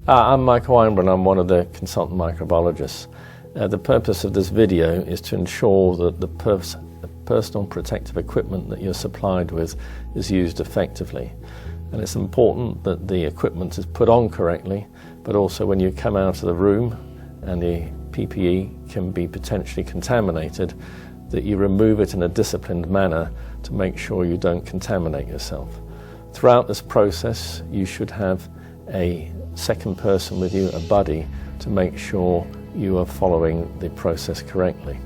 I'm Michael Weinbrand. I'm one of the consultant microbiologists. The purpose of this video is to ensure that the personal protective equipment that you're supplied with is used effectively. And it's important that the equipment is put on correctly, but also when you come out of the room and the PPE can be potentially contaminated, that you remove it in a disciplined manner to make sure you don't contaminate yourself. Throughout this process, you should have a second person with you, a buddy, to make sure you are following the process correctly.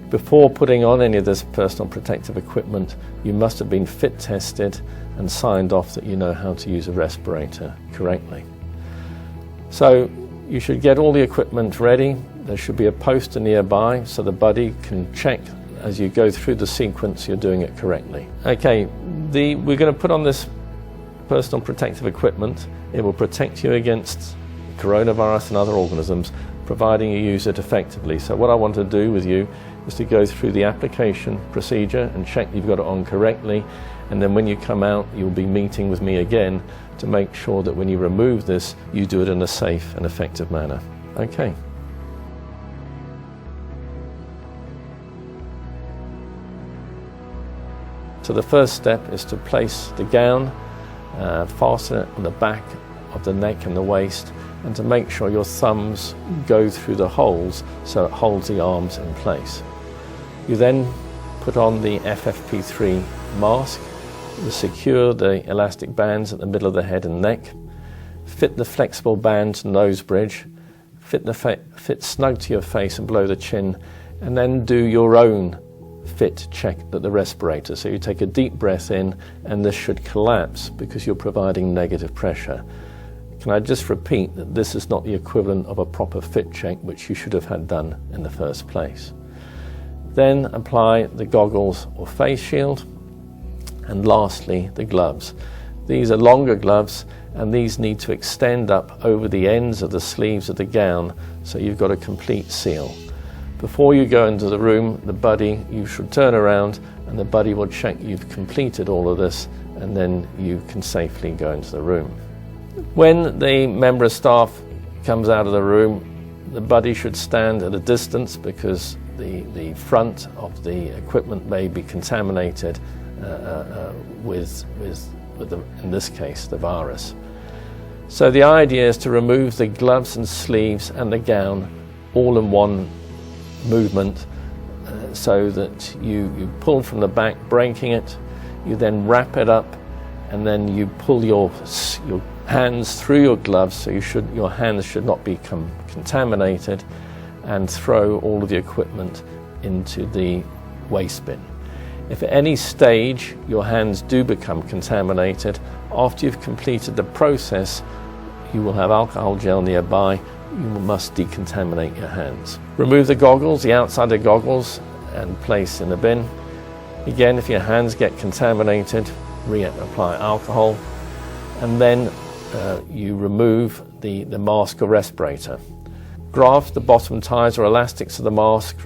Before putting on any of this personal protective equipment, you must have been fit tested and signed off that you know how to use a respirator correctly. So you should get all the equipment ready. There should be a poster nearby so the buddy can check as you go through the sequence you're doing it correctly. Okay, we're going to put on this personal protective equipment. It will protect you against coronavirus and other organisms, providing you use it effectively. So what I want to do with you is to go through the application procedure and check you've got it on correctly, and then when you come out you'll be meeting with me again to make sure that when you remove this you do it in a safe and effective manner. Okay. So the first step is to place the gown, fasten it on the back of the neck and the waist, and to make sure your thumbs go through the holes so it holds the arms in place. You then put on the FFP3 mask, you secure the elastic bands at the middle of the head and neck, fit the flexible band nose bridge, fit snug to your face and below the chin, and then do your own fit check at the respirator. So you take a deep breath in and this should collapse because you're providing negative pressure. Can I just repeat that this is not the equivalent of a proper fit check, which you should have had done in the first place. Then apply the goggles or face shield, and lastly the gloves. These are longer gloves and these need to extend up over the ends of the sleeves of the gown so you've got a complete seal. Before you go into the room, you should turn around and the buddy will check you've completed all of this, and then you can safely go into the room. When the member of staff comes out of the room, the buddy should stand at a distance because the front of the equipment may be contaminated with in this case, the virus. So the idea is to remove the gloves and sleeves and the gown all in one movement, so that you pull from the back, breaking it, you then wrap it up, and then you pull your hands through your gloves, so your hands should not become contaminated, and throw all of the equipment into the waste bin. If at any stage your hands do become contaminated, after you've completed the process, you will have alcohol gel nearby. You must decontaminate your hands. Remove the goggles, the outside of the goggles, and place in the bin. Again, if your hands get contaminated, reapply alcohol, and then you remove the mask or respirator. Graft the bottom ties or elastics of the mask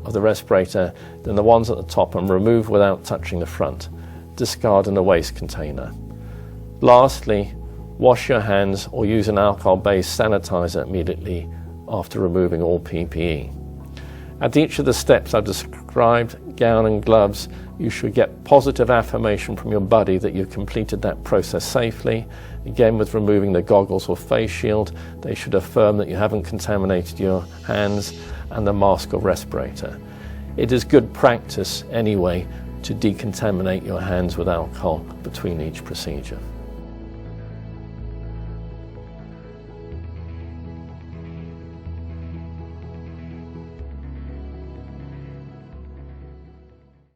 of the respirator, then the ones at the top, and remove without touching the front. Discard in a waste container. Lastly, wash your hands or use an alcohol-based sanitizer immediately after removing all PPE. At each of the steps I've described, gown and gloves, you should get positive affirmation from your buddy that you've completed that process safely. Again, with removing the goggles or face shield, they should affirm that you haven't contaminated your hands, and the mask or respirator. It is good practice anyway to decontaminate your hands with alcohol between each procedure.